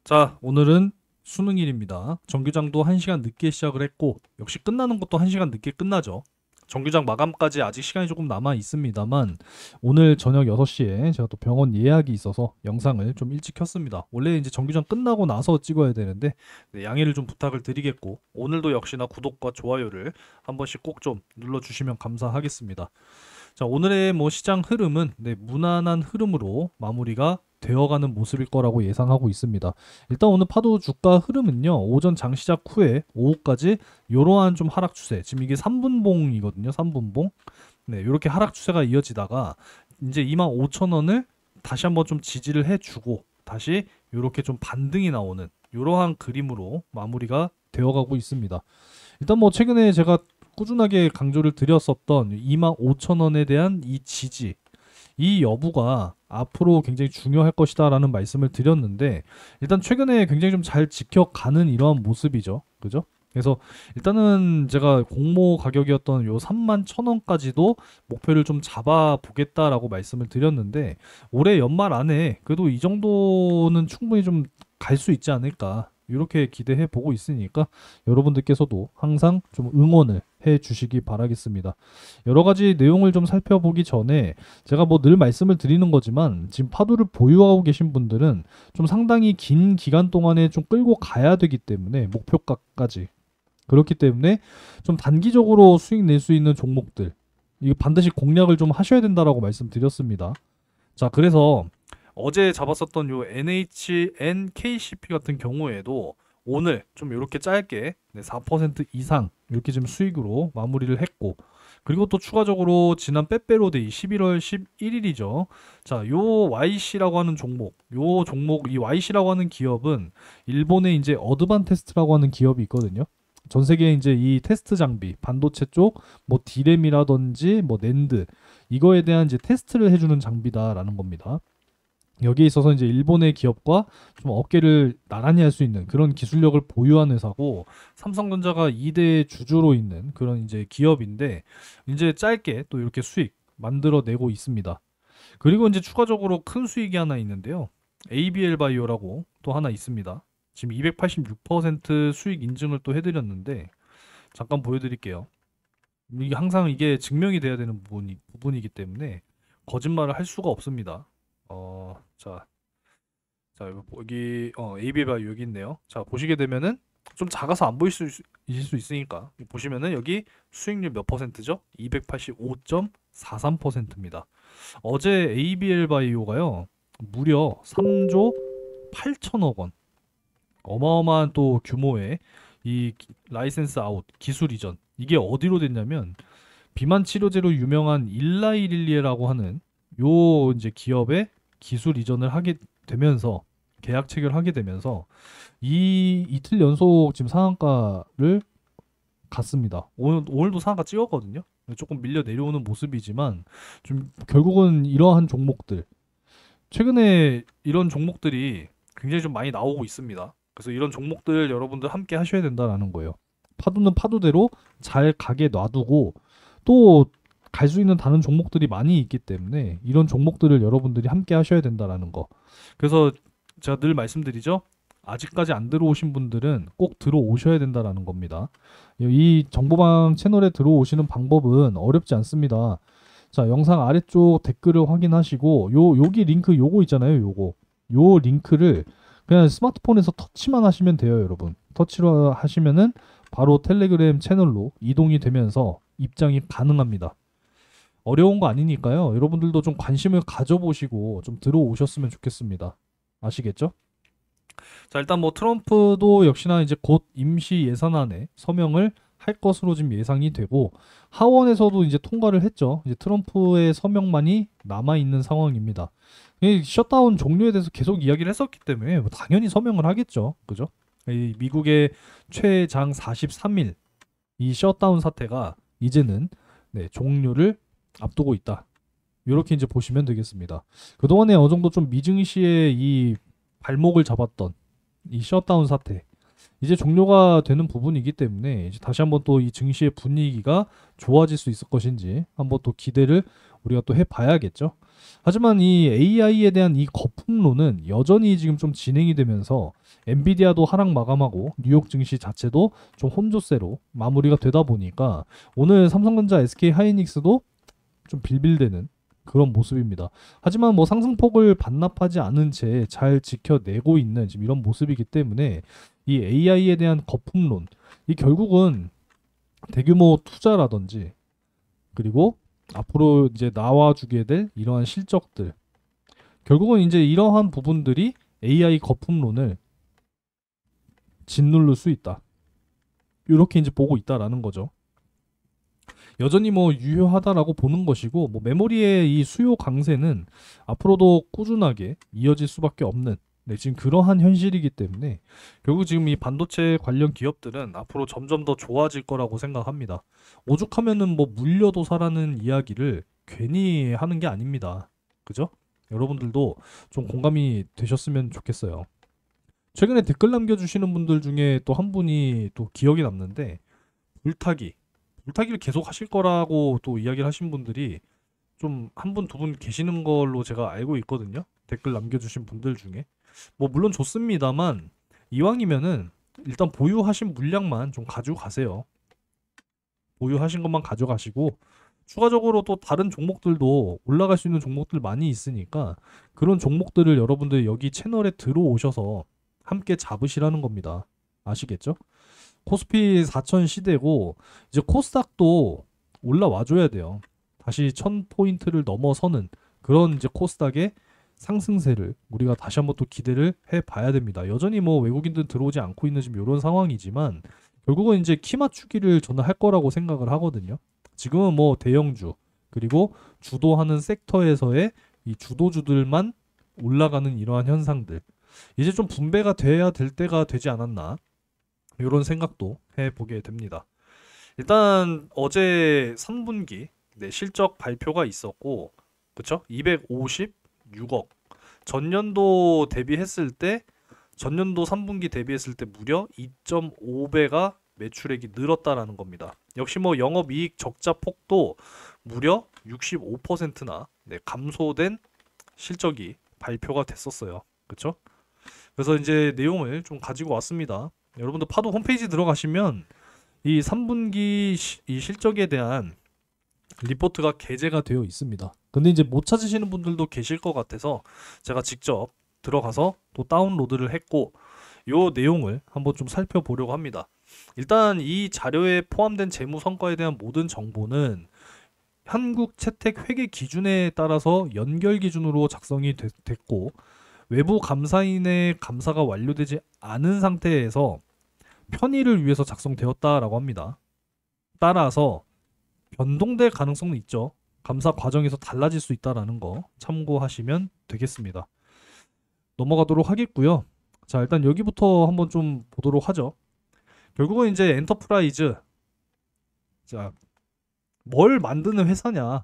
자, 오늘은 수능일입니다. 정규장도 1시간 늦게 시작을 했고, 역시 끝나는 것도 1시간 늦게 끝나죠. 정규장 마감까지 아직 시간이 조금 남아 있습니다만, 오늘 저녁 6시에 제가 또 병원 예약이 있어서 영상을 좀 일찍 켰습니다. 원래 이제 정규장 끝나고 나서 찍어야 되는데, 네, 양해를 좀 부탁을 드리겠고, 오늘도 역시나 구독과 좋아요를 한 번씩 꼭 좀 눌러주시면 감사하겠습니다. 자, 오늘의 시장 흐름은 무난한 흐름으로 마무리가 되어가는 모습일 거라고 예상하고 있습니다. 일단 오늘 파도 주가 흐름은요. 오전 장 시작 후에 오후까지 이러한 좀 하락 추세. 지금 이게 3분봉이거든요. 3분봉. 네, 이렇게 하락 추세가 이어지다가 이제 25,000원을 다시 한번 좀 지지를 해주고 다시 이렇게 좀 반등이 나오는 이러한 그림으로 마무리가 되어가고 있습니다. 일단 최근에 제가 꾸준하게 강조를 드렸었던 25,000원에 대한 이 지지, 이 여부가 앞으로 굉장히 중요할 것이다 라는 말씀을 드렸는데, 일단 최근에 굉장히 좀 잘 지켜가는 이러한 모습이죠. 그죠? 그래서 일단은 제가 공모 가격이었던 요 31,000원까지도 목표를 좀 잡아 보겠다라고 말씀을 드렸는데, 올해 연말 안에 그래도 이 정도는 충분히 좀 갈 수 있지 않을까, 이렇게 기대해 보고 있으니까 여러분들께서도 항상 좀 응원을 해 주시기 바라겠습니다. 여러 가지 내용을 좀 살펴보기 전에 제가 늘 말씀을 드리는 거지만, 지금 파도를 보유하고 계신 분들은 좀 상당히 긴 기간 동안에 좀 끌고 가야 되기 때문에, 목표가까지. 그렇기 때문에 좀 단기적으로 수익 낼 수 있는 종목들, 이거 반드시 공략을 좀 하셔야 된다라고 말씀드렸습니다. 자, 그래서 어제 잡았었던 요 NHNKCP 같은 경우에도 오늘 좀 이렇게 짧게 4% 이상 이렇게 지금 수익으로 마무리를 했고, 그리고 또 추가적으로 지난 빼빼로데이 11월 11일이죠. 자, 요 YC라고 하는 종목, 이 YC라고 하는 기업은 일본의 이제 어드반테스트라고 하는 기업이 있거든요. 전 세계에 이제 이 테스트 장비, 반도체 쪽, 디램이라든지 낸드, 이거에 대한 이제 테스트를 해주는 장비다라는 겁니다. 여기에 있어서 이제 일본의 기업과 좀 어깨를 나란히 할 수 있는 그런 기술력을 보유한 회사고, 삼성전자가 2대 주주로 있는 그런 이제 기업인데, 이제 짧게 또 이렇게 수익 만들어내고 있습니다. 그리고 이제 추가적으로 큰 수익이 하나 있는데요. ABL 바이오라고 또 하나 있습니다. 지금 286% 수익 인증을 또 해드렸는데, 잠깐 보여드릴게요. 이게 항상 이게 증명이 돼야 되는 부분이기 때문에 거짓말을 할 수가 없습니다. 자, 여기 AB 바이오 여기 있네요. 자, 보시게 되면은 좀 작아서 안 보일 수 있으니까 보시면은 여기 수익률 몇 퍼센트죠? 285.43%입니다. 어제 ABL 바이오가요, 무려 3조 8천억 원, 어마어마한 또 규모의 이 라이센스 아웃 기술 이전, 이게 어디로 됐냐면 비만 치료제로 유명한 일라이릴리에라고 하는 요 이제 기업의 기술 이전을 하게 되면서, 계약 체결하게 되면서 이 이틀 연속 지금 상한가를 갔습니다. 오늘도 상한가 찍었거든요. 조금 밀려 내려오는 모습이지만 좀 결국은 이러한 종목들, 최근에 이런 종목들이 굉장히 좀 많이 나오고 있습니다. 그래서 이런 종목들 여러분들 함께 하셔야 된다라는 거예요. 파도는 파도대로 잘 가게 놔두고, 또 갈 수 있는 다른 종목들이 많이 있기 때문에 이런 종목들을 여러분들이 함께 하셔야 된다라는 거. 그래서 제가 늘 말씀드리죠. 아직까지 안 들어오신 분들은 꼭 들어오셔야 된다라는 겁니다. 이 정보방 채널에 들어오시는 방법은 어렵지 않습니다. 자, 영상 아래쪽 댓글을 확인하시고 여기 링크 요거 있잖아요. 요 링크를 그냥 스마트폰에서 터치만 하시면 돼요, 여러분. 터치로 하시면은 바로 텔레그램 채널로 이동이 되면서 입장이 가능합니다. 어려운 거 아니니까요. 여러분들도 좀 관심을 가져보시고 좀 들어오셨으면 좋겠습니다. 아시겠죠? 자, 일단 트럼프도 역시나 이제 곧 임시 예산안에 서명을 할 것으로 지금 예상이 되고, 하원에서도 이제 통과를 했죠. 이제 트럼프의 서명만이 남아 있는 상황입니다. 이 셧다운 종료에 대해서 계속 이야기를 했었기 때문에 당연히 서명을 하겠죠. 그죠? 이 미국의 최장 43일 이 셧다운 사태가 이제는 종료를 앞두고 있다. 이렇게 이제 보시면 되겠습니다. 그동안에 어느 정도 좀 미증시의 이 발목을 잡았던 이 셧다운 사태, 이제 종료가 되는 부분이기 때문에 이제 다시 한번 또 이 증시의 분위기가 좋아질 수 있을 것인지 한번 또 기대를 우리가 또 해봐야겠죠. 하지만 이 AI에 대한 이 거품론은 여전히 지금 좀 진행이 되면서 엔비디아도 하락 마감하고 뉴욕 증시 자체도 좀 혼조세로 마무리가 되다 보니까 오늘 삼성전자, SK 하이닉스도 좀 빌빌대는 그런 모습입니다. 하지만 뭐 상승폭을 반납하지 않은 채 잘 지켜내고 있는 지금 이런 모습이기 때문에 이 AI에 대한 거품론, 이 결국은 대규모 투자라든지 그리고 앞으로 이제 나와주게 될 이러한 실적들, 결국은 이제 이러한 부분들이 AI 거품론을 짓누를 수 있다. 이렇게 이제 보고 있다라는 거죠. 여전히 뭐 유효하다라고 보는 것이고, 뭐 메모리의 이 수요 강세는 앞으로도 꾸준하게 이어질 수밖에 없는, 네, 지금 그러한 현실이기 때문에 결국 지금 이 반도체 관련 기업들은 앞으로 점점 더 좋아질 거라고 생각합니다. 오죽하면은 뭐 물려도사라는 이야기를 괜히 하는 게 아닙니다. 그죠? 여러분들도 좀 공감이 되셨으면 좋겠어요. 최근에 댓글 남겨주시는 분들 중에 또 한 분이 또 기억이 남는데, 물타기를 계속 하실 거라고 또 이야기를 하신 분들이 좀 한 분, 두 분 계시는 걸로 제가 알고 있거든요. 댓글 남겨주신 분들 중에. 뭐 물론 좋습니다만 이왕이면은 일단 보유하신 물량만 좀 가지고 가세요. 보유하신 것만 가져가시고 추가적으로 또 다른 종목들도 올라갈 수 있는 종목들 많이 있으니까 그런 종목들을 여러분들 여기 채널에 들어오셔서 함께 잡으시라는 겁니다. 아시겠죠? 코스피 4천 시대고 이제 코스닥도 올라와 줘야 돼요. 다시 1000포인트를 넘어서는 그런 이제 코스닥의 상승세를 우리가 다시 한번 또 기대를 해 봐야 됩니다. 여전히 뭐 외국인들 들어오지 않고 있는 지금 이런 상황이지만 결국은 이제 키 맞추기를 저는 할 거라고 생각을 하거든요. 지금은 뭐 대형주 그리고 주도하는 섹터에서의 이 주도주들만 올라가는 이러한 현상들, 이제 좀 분배가 돼야 될 때가 되지 않았나, 이런 생각도 해보게 됩니다. 일단 어제 3분기 네, 실적 발표가 있었고, 그쵸? 256억. 전년도 대비했을 때, 전년도 3분기 대비했을 때 무려 2.5배가 매출액이 늘었다라는 겁니다. 역시 뭐 영업이익 적자 폭도 무려 65%나 네, 감소된 실적이 발표가 됐었어요. 그쵸? 그래서 이제 내용을 좀 가지고 왔습니다. 여러분들 파도 홈페이지 들어가시면 이 3분기 이 실적에 대한 리포트가 게재가 되어 있습니다. 근데 이제 못 찾으시는 분들도 계실 것 같아서 제가 직접 들어가서 또 다운로드를 했고 요 내용을 한번 좀 살펴보려고 합니다. 일단 이 자료에 포함된 재무 성과에 대한 모든 정보는 한국 채택 회계 기준에 따라서 연결 기준으로 작성이 됐고 외부 감사인의 감사가 완료되지 않은 상태에서 편의를 위해서 작성되었다라고 합니다. 따라서 변동될 가능성은 있죠. 감사 과정에서 달라질 수 있다라는 거 참고하시면 되겠습니다. 넘어가도록 하겠고요. 자, 일단 여기부터 한번 좀 보도록 하죠. 결국은 이제 엔터프라이즈, 자, 뭘 만드는 회사냐,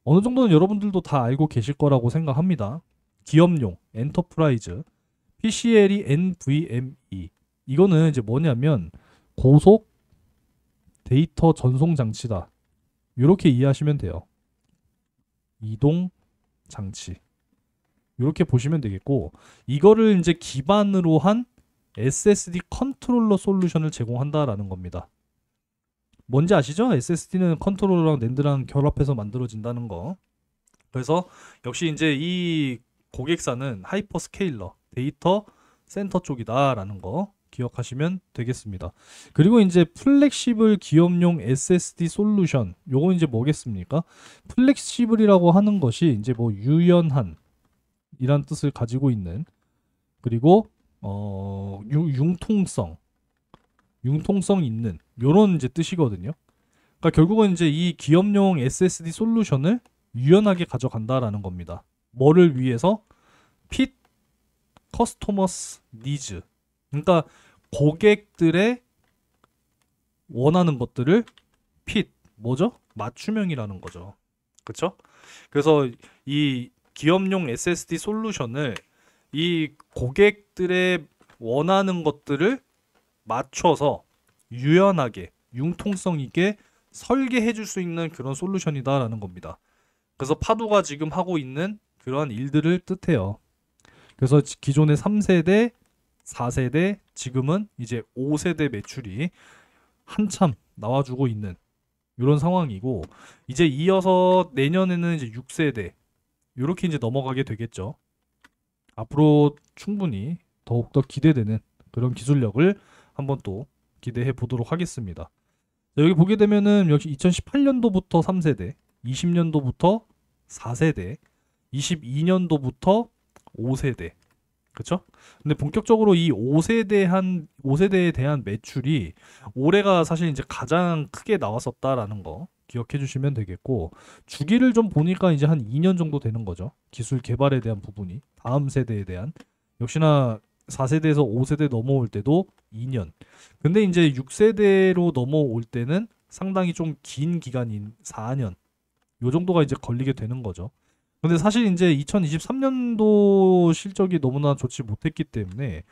어느 정도는 여러분들도 다 알고 계실 거라고 생각합니다. 기업용 엔터프라이즈 PCL이 NVMe, 이거는 이제 뭐냐면 고속 데이터 전송 장치다, 이렇게 이해하시면 돼요. 이동 장치, 이렇게 보시면 되겠고, 이거를 이제 기반으로 한 SSD 컨트롤러 솔루션을 제공한다라는 겁니다. 뭔지 아시죠? SSD는 컨트롤러랑 낸드랑 결합해서 만들어진다는 거. 그래서 역시 이제 이 고객사는 하이퍼스케일러 데이터 센터 쪽이다라는 거 기억하시면 되겠습니다. 그리고 이제 플렉시블 기업용 SSD 솔루션, 요거 이제 뭐겠습니까? 플렉시블이라고 하는 것이 이제 뭐 유연한 이란 뜻을 가지고 있는, 그리고 융통성 있는 요런 이제 뜻이거든요. 그러니까 결국은 이제 이 기업용 SSD 솔루션을 유연하게 가져간다라는 겁니다. 뭐를 위해서? 핏 커스토머스 니즈. 그러니까 고객들의 원하는 것들을 핏, 뭐죠? 맞춤형이라는 거죠. 그쵸? 그래서 이 기업용 SSD 솔루션을 이 고객들의 원하는 것들을 맞춰서 유연하게 융통성 있게 설계해 줄 수 있는 그런 솔루션이다라는 겁니다. 그래서 파도가 지금 하고 있는 그러한 일들을 뜻해요. 그래서 기존의 3세대, 4세대, 지금은 이제 5세대 매출이 한참 나와주고 있는 이런 상황이고, 이제 이어서 내년에는 이제 6세대 이렇게 이제 넘어가게 되겠죠. 앞으로 충분히 더욱더 기대되는 그런 기술력을 한번 또 기대해 보도록 하겠습니다. 여기 보게 되면은 역시 2018년도부터 3세대, 20년도부터 4세대, 22년도부터 5세대. 그쵸? 근데 본격적으로 이 5세대에 대한 매출이 올해가 사실 이제 가장 크게 나왔었다라는 거 기억해 주시면 되겠고, 주기를 좀 보니까 이제 한 2년 정도 되는 거죠. 기술 개발에 대한 부분이. 다음 세대에 대한. 역시나 4세대에서 5세대 넘어올 때도 2년. 근데 이제 6세대로 넘어올 때는 상당히 좀 긴 기간인 4년. 요 정도가 이제 걸리게 되는 거죠. 근데 사실 이제 2023년도 실적이 너무나 좋지 못했기 때문에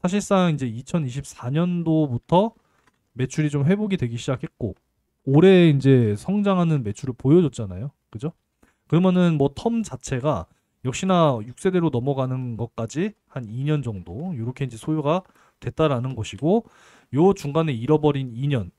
사실상 이제 2024년도부터 매출이 좀 회복이 되기 시작했고, 올해 이제 성장하는 매출을 보여줬잖아요. 그죠? 그러면은 뭐 텀 자체가 역시나 6세대로 넘어가는 것까지 한 2년 정도 이렇게 이제 소요가 됐다라는 것이고, 요 중간에 잃어버린 2년,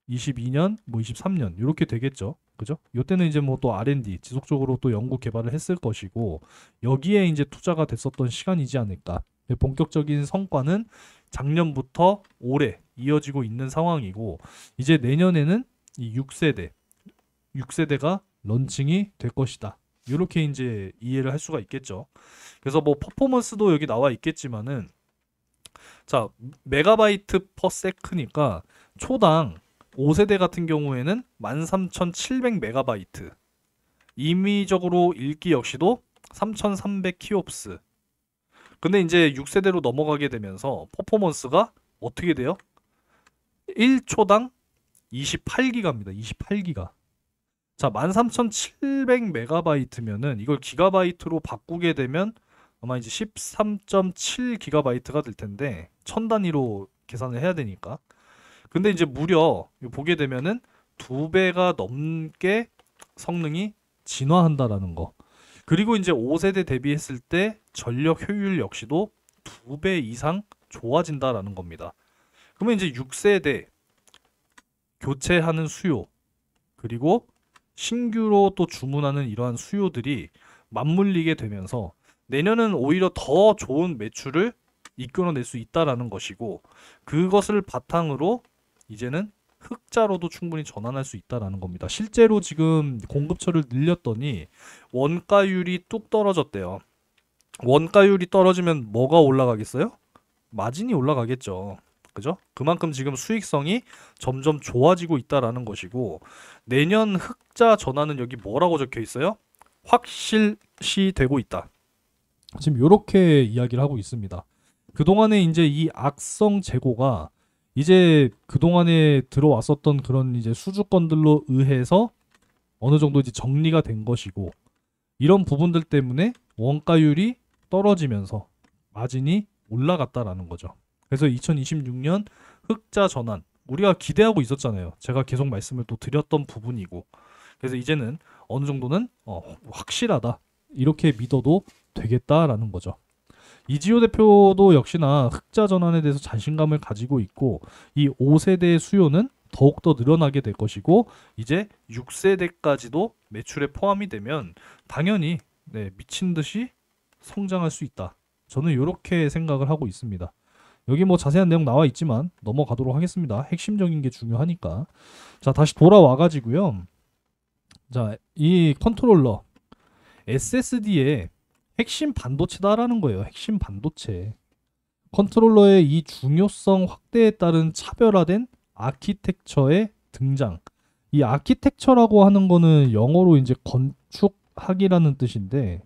22년, 뭐 23년 이렇게 되겠죠. 그죠? 요때는 이제 뭐 또 R&D 지속적으로 또 연구 개발을 했을 것이고, 여기에 이제 투자가 됐었던 시간이지 않을까. 본격적인 성과는 작년부터 올해 이어지고 있는 상황이고, 이제 내년에는 이 6세대가 런칭이 될 것이다. 이렇게 이제 이해를 할 수가 있겠죠. 그래서 뭐 퍼포먼스도 여기 나와 있겠지만은, 자, 메가바이트 퍼 세크니까 초당 5세대 같은 경우에는 13,700 메가바이트. 임의적으로 읽기 역시도 3,300 키옵스. 근데 이제 6세대로 넘어가게 되면서 퍼포먼스가 어떻게 돼요? 1초당 28기가입니다. 28기가. 자, 13,700 메가바이트면은 이걸 기가바이트로 바꾸게 되면 아마 이제 13.7 기가바이트가 될 텐데, 천 단위로 계산을 해야 되니까. 근데 이제 무려 보게 되면은 2배가 넘게 성능이 진화한다라는 거. 그리고 이제 5세대 대비했을 때 전력 효율 역시도 2배 이상 좋아진다라는 겁니다. 그러면 이제 6세대 교체하는 수요, 그리고 신규로 또 주문하는 이러한 수요들이 맞물리게 되면서 내년은 오히려 더 좋은 매출을 이끌어낼 수 있다라는 것이고, 그것을 바탕으로 이제는 흑자로도 충분히 전환할 수 있다라는 겁니다. 실제로 지금 공급처를 늘렸더니 원가율이 뚝 떨어졌대요. 원가율이 떨어지면 뭐가 올라가겠어요? 마진이 올라가겠죠. 그죠? 그만큼 지금 수익성이 점점 좋아지고 있다라는 것이고, 내년 흑자 전환은 여기 뭐라고 적혀 있어요? 확실시 되고 있다. 지금 이렇게 이야기를 하고 있습니다. 그동안에 이제 이 악성 재고가 이제 그동안에 들어왔었던 그런 이제 수주권들로 의해서 어느 정도 이제 정리가 된 것이고, 이런 부분들 때문에 원가율이 떨어지면서 마진이 올라갔다라는 거죠. 그래서 2026년 흑자 전환 우리가 기대하고 있었잖아요. 제가 계속 말씀을 또 드렸던 부분이고, 그래서 이제는 어느 정도는 확실하다 이렇게 믿어도 되겠다라는 거죠. 이지호 대표도 역시나 흑자 전환에 대해서 자신감을 가지고 있고, 이 5세대의 수요는 더욱더 늘어나게 될 것이고, 이제 6세대까지도 매출에 포함이 되면 당연히 미친 듯이 성장할 수 있다. 저는 이렇게 생각을 하고 있습니다. 여기 뭐 자세한 내용 나와 있지만 넘어가도록 하겠습니다. 핵심적인 게 중요하니까. 자, 다시 돌아와 가지고요. 자, 이 컨트롤러 SSD의 핵심 반도체다라는 거예요. 핵심 반도체. 컨트롤러의 이 중요성 확대에 따른 차별화된 아키텍처의 등장. 이 아키텍처라고 하는 거는 영어로 이제 건축학이라는 뜻인데,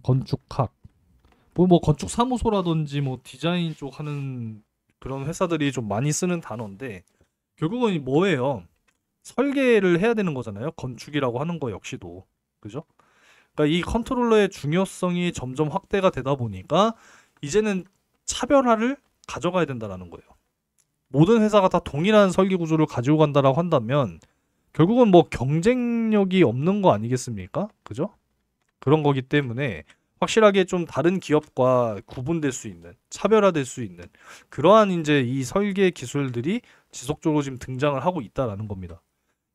건축학. 뭐 건축 사무소라든지 뭐 디자인 쪽 하는 그런 회사들이 좀 많이 쓰는 단어인데, 결국은 뭐예요? 설계를 해야 되는 거잖아요. 건축이라고 하는 거 역시도. 그죠? 그러니까 이 컨트롤러의 중요성이 점점 확대가 되다 보니까 이제는 차별화를 가져가야 된다라는 거예요. 모든 회사가 다 동일한 설계 구조를 가지고 간다라고 한다면 결국은 뭐 경쟁력이 없는 거 아니겠습니까? 그죠? 그런 거기 때문에 확실하게 좀 다른 기업과 구분될 수 있는, 차별화될 수 있는 그러한 이제 이 설계 기술들이 지속적으로 지금 등장을 하고 있다라는 겁니다.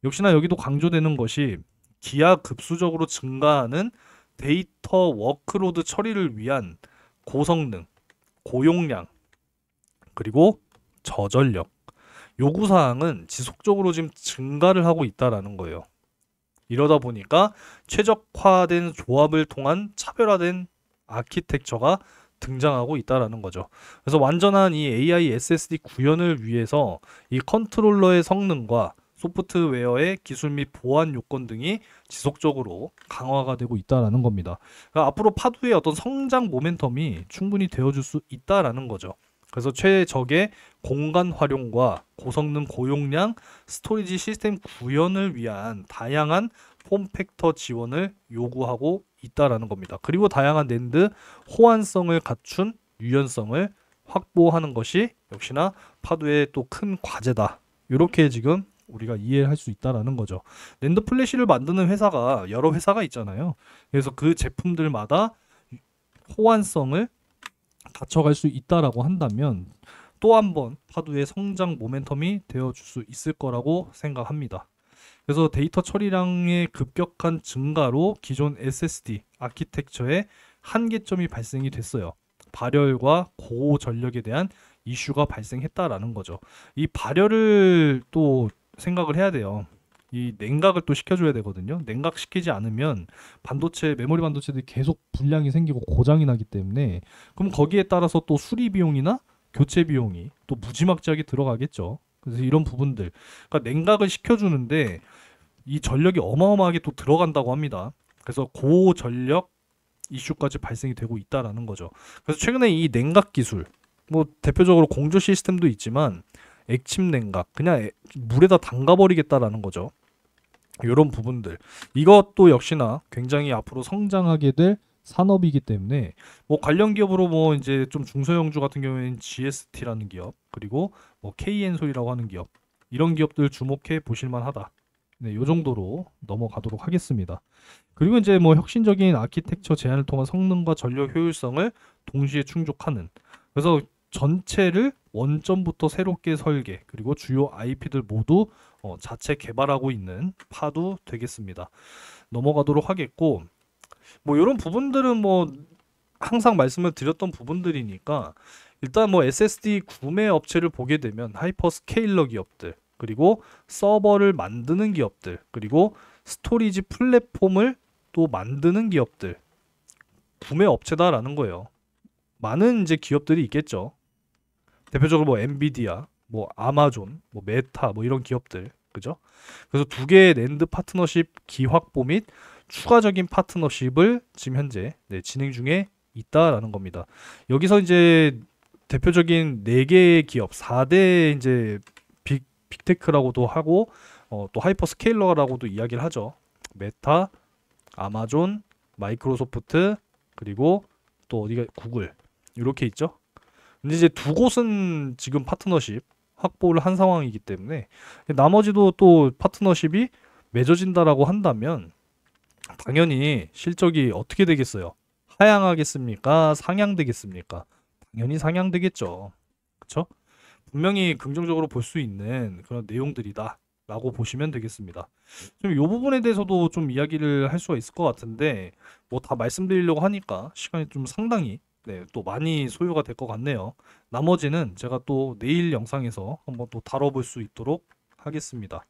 역시나 여기도 강조되는 것이 기하급수적으로 증가하는 데이터 워크로드 처리를 위한 고성능, 고용량, 그리고 저전력 요구사항은 지속적으로 지금 증가를 하고 있다라는 거예요. 이러다 보니까 최적화된 조합을 통한 차별화된 아키텍처가 등장하고 있다라는 거죠. 그래서 완전한 이 AI SSD 구현을 위해서 이 컨트롤러의 성능과 소프트웨어의 기술 및 보안 요건 등이 지속적으로 강화가 되고 있다라는 겁니다. 그러니까 앞으로 파두의 어떤 성장 모멘텀이 충분히 되어줄 수 있다라는 거죠. 그래서 최적의 공간 활용과 고성능 고용량 스토리지 시스템 구현을 위한 다양한 폼팩터 지원을 요구하고 있다라는 겁니다. 그리고 다양한 낸드 호환성을 갖춘 유연성을 확보하는 것이 역시나 파두의 또 큰 과제다. 이렇게 지금 우리가 이해할 수 있다라는 거죠. 낸드 플래시를 만드는 회사가 여러 회사가 있잖아요. 그래서 그 제품들마다 호환성을 갖춰갈 수 있다라고 한다면 또 한 번 파두의 성장 모멘텀이 되어줄 수 있을 거라고 생각합니다. 그래서 데이터 처리량의 급격한 증가로 기존 SSD 아키텍처에 한계점이 발생이 됐어요. 발열과 고전력에 대한 이슈가 발생했다라는 거죠. 이 발열을 또 생각을 해야 돼요. 이 냉각을 또 시켜줘야 되거든요. 냉각시키지 않으면 반도체, 메모리 반도체들이 계속 불량이 생기고 고장이 나기 때문에 그럼 거기에 따라서 또 수리 비용이나 교체 비용이 또 무지막지하게 들어가겠죠. 그래서 이런 부분들, 그러니까 냉각을 시켜주는데 이 전력이 어마어마하게 또 들어간다고 합니다. 그래서 고전력 이슈까지 발생이 되고 있다라는 거죠. 그래서 최근에 이 냉각 기술, 뭐 대표적으로 공조 시스템도 있지만 액침 냉각, 그냥 물에다 담가버리겠다라는 거죠. 이런 부분들, 이것도 역시나 굉장히 앞으로 성장하게 될 산업이기 때문에 뭐 관련 기업으로 뭐 이제 좀 중소형주 같은 경우에는 GST라는 기업, 그리고 뭐 KN솔이라고 하는 기업, 이런 기업들 주목해 보실만하다. 네, 요 정도로 넘어가도록 하겠습니다. 그리고 이제 뭐 혁신적인 아키텍처 제안을 통한 성능과 전력 효율성을 동시에 충족하는, 그래서 전체를 원점부터 새롭게 설계, 그리고 주요 IP들 모두 자체 개발하고 있는 파두 되겠습니다. 넘어가도록 하겠고, 뭐 이런 부분들은 뭐 항상 말씀을 드렸던 부분들이니까 일단 뭐 SSD 구매 업체를 보게 되면 하이퍼스케일러 기업들, 그리고 서버를 만드는 기업들, 그리고 스토리지 플랫폼을 또 만드는 기업들, 구매 업체다라는 거예요. 많은 이제 기업들이 있겠죠. 대표적으로 뭐 엔비디아, 뭐 아마존, 뭐 메타, 뭐 이런 기업들, 그죠? 그래서 두 개의 낸드 파트너십 기확보 및 추가적인 파트너십을 지금 현재 진행 중에 있다라는 겁니다. 여기서 이제 대표적인 4개의 기업, 4대 이제 빅테크라고도 하고 또 하이퍼스케일러라고도 이야기를 하죠. 메타, 아마존, 마이크로소프트, 그리고 또 어디가 구글, 이렇게 있죠. 근데 이제 두 곳은 지금 파트너십 확보를 한 상황이기 때문에 나머지도 또 파트너십이 맺어진다라고 한다면 당연히 실적이 어떻게 되겠어요? 하향하겠습니까? 상향되겠습니까? 당연히 상향되겠죠. 그쵸? 분명히 긍정적으로 볼 수 있는 그런 내용들이다 라고 보시면 되겠습니다. 좀 이 부분에 대해서도 좀 이야기를 할 수가 있을 것 같은데 뭐 다 말씀드리려고 하니까 시간이 좀 상당히 또 많이 소요가 될 것 같네요. 나머지는 제가 또 내일 영상에서 한번 또 다뤄볼 수 있도록 하겠습니다.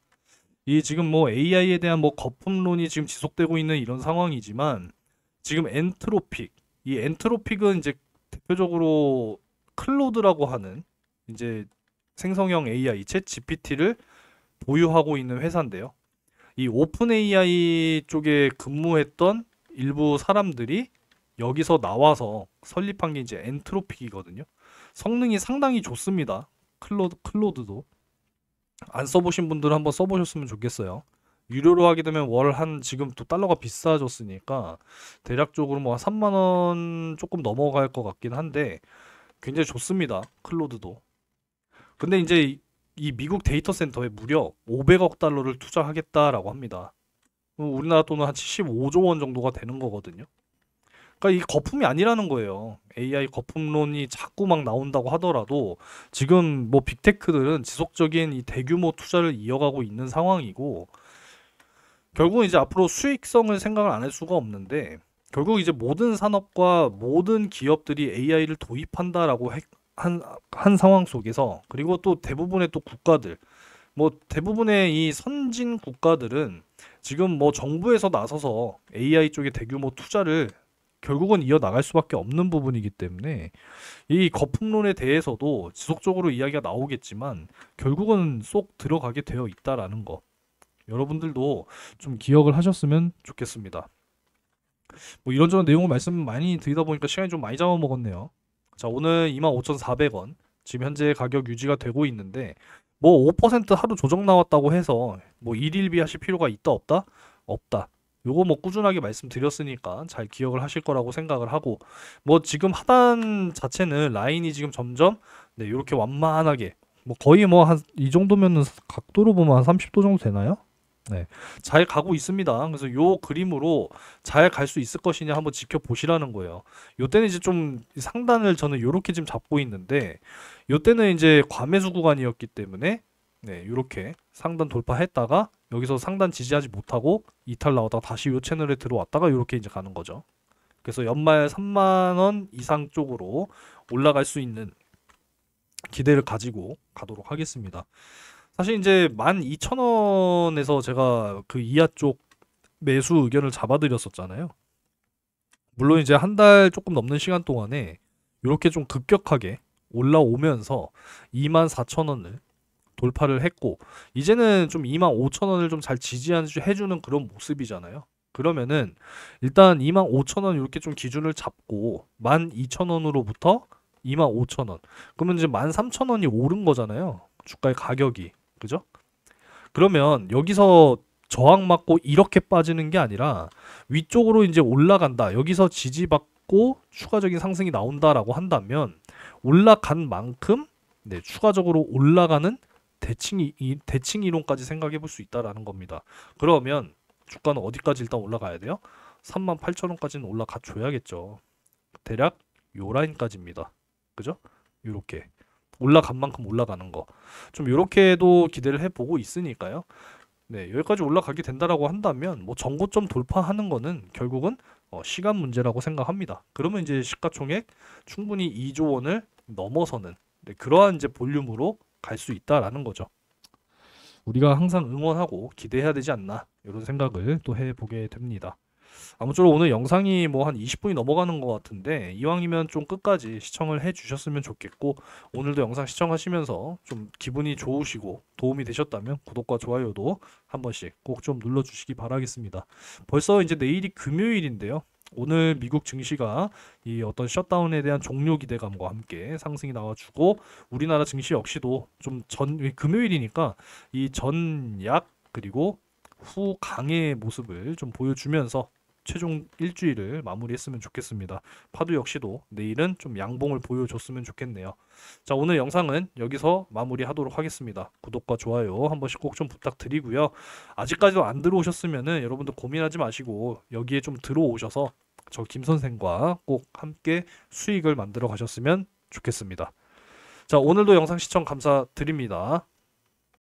이 지금 뭐 AI에 대한 뭐 거품론이 지금 지속되고 있는 이런 상황이지만 지금 엔트로픽, 이 엔트로픽은 이제 대표적으로 클로드라고 하는 이제 생성형 AI, 챗 GPT를 보유하고 있는 회사인데요. 이 오픈 AI 쪽에 근무했던 일부 사람들이 여기서 나와서 설립한 게 이제 엔트로픽이거든요. 성능이 상당히 좋습니다. 클로드도. 안 써보신 분들은 한번 써보셨으면 좋겠어요. 유료로 하게 되면 월 한 지금 또 달러가 비싸졌으니까 대략적으로 뭐 3만 원 조금 넘어갈 것 같긴 한데 굉장히 좋습니다. 클로드도. 근데 이제 이 미국 데이터 센터에 무려 500억 달러를 투자하겠다라고 합니다. 우리나라 돈은 한 75조 원 정도가 되는 거거든요. 그러니까 이 거품이 아니라는 거예요. AI 거품론이 자꾸 막 나온다고 하더라도 지금 뭐 빅테크들은 지속적인 이 대규모 투자를 이어가고 있는 상황이고, 결국은 이제 앞으로 수익성을 생각을 안 할 수가 없는데, 결국 이제 모든 산업과 모든 기업들이 AI를 도입한다라고 한 상황 속에서, 그리고 또 대부분의 또 국가들, 뭐 대부분의 이 선진 국가들은 지금 뭐 정부에서 나서서 AI 쪽에 대규모 투자를 결국은 이어나갈 수밖에 없는 부분이기 때문에 이 거품론에 대해서도 지속적으로 이야기가 나오겠지만 결국은 쏙 들어가게 되어 있다라는 거, 여러분들도 좀 기억을 하셨으면 좋겠습니다. 뭐 이런저런 내용을 말씀 많이 드리다 보니까 시간이 좀 많이 잡아먹었네요. 자, 오늘 25,400원 지금 현재 가격 유지가 되고 있는데, 뭐 5% 하루 조정 나왔다고 해서 뭐 일일비 하실 필요가 있다 없다? 없다. 요거 뭐 꾸준하게 말씀드렸으니까 잘 기억을 하실 거라고 생각을 하고, 뭐 지금 하단 자체는 라인이 지금 점점 네, 요렇게 완만하게, 뭐 거의 뭐 한 이 정도면은 각도로 보면 한 30도 정도 되나요? 네, 잘 가고 있습니다. 그래서 요 그림으로 잘 갈 수 있을 것이냐 한번 지켜보시라는 거예요. 요 때는 이제 좀 상단을 저는 요렇게 지금 잡고 있는데, 요 때는 이제 과매수 구간이었기 때문에 네, 요렇게 상단 돌파했다가 여기서 상단 지지하지 못하고 이탈 나오다가 다시 요 채널에 들어왔다가 요렇게 이제 가는 거죠. 그래서 연말 3만 원 이상 쪽으로 올라갈 수 있는 기대를 가지고 가도록 하겠습니다. 사실 이제 12,000원에서 제가 그 이하 쪽 매수 의견을 잡아드렸었잖아요. 물론 이제 한 달 조금 넘는 시간 동안에 이렇게 좀 급격하게 올라오면서 24,000원을 돌파를 했고, 이제는 좀 25,000원을 좀 잘 지지해주는 그런 모습이잖아요. 그러면은 일단 25,000원 이렇게 좀 기준을 잡고 12,000원으로부터 25,000원, 그러면 이제 13,000원이 오른 거잖아요, 주가의 가격이. 그죠? 그러면 여기서 저항 맞고 이렇게 빠지는 게 아니라 위쪽으로 이제 올라간다, 여기서 지지받고 추가적인 상승이 나온다라고 한다면 올라간 만큼 네, 추가적으로 올라가는 대칭 이론까지 생각해 볼 수 있다라는 겁니다. 그러면 주가는 어디까지 일단 올라가야 돼요? 38,000원까지는 올라가 줘야겠죠. 대략 요 라인까지입니다. 그죠? 요렇게 올라간 만큼 올라가는 거, 좀 요렇게도 기대를 해보고 있으니까요. 네, 여기까지 올라가게 된다라고 한다면 뭐 전고점 돌파하는 거는 결국은 시간 문제라고 생각합니다. 그러면 이제 시가총액 충분히 2조 원을 넘어서는 네, 그러한 이제 볼륨으로 갈 수 있다라는 거죠. 우리가 항상 응원하고 기대해야 되지 않나, 이런 생각을 또 해보게 됩니다. 아무쪼록 오늘 영상이 뭐 한 20분이 넘어가는 것 같은데, 이왕이면 좀 끝까지 시청을 해 주셨으면 좋겠고, 오늘도 영상 시청하시면서 좀 기분이 좋으시고 도움이 되셨다면 구독과 좋아요도 한 번씩 꼭 좀 눌러주시기 바라겠습니다. 벌써 이제 내일이 금요일인데요. 오늘 미국 증시가 이 어떤 셧다운에 대한 종료 기대감과 함께 상승이 나와주고, 우리나라 증시 역시도 좀 금요일이니까 이 전약 그리고 후 강의 모습을 좀 보여주면서 최종 일주일을 마무리했으면 좋겠습니다. 파도 역시도 내일은 좀 양봉을 보여줬으면 좋겠네요. 자, 오늘 영상은 여기서 마무리하도록 하겠습니다. 구독과 좋아요 한 번씩 꼭 좀 부탁드리고요. 아직까지도 안 들어오셨으면은 여러분들 고민하지 마시고 여기에 좀 들어오셔서 저 김 선생과 꼭 함께 수익을 만들어 가셨으면 좋겠습니다. 자, 오늘도 영상 시청 감사드립니다.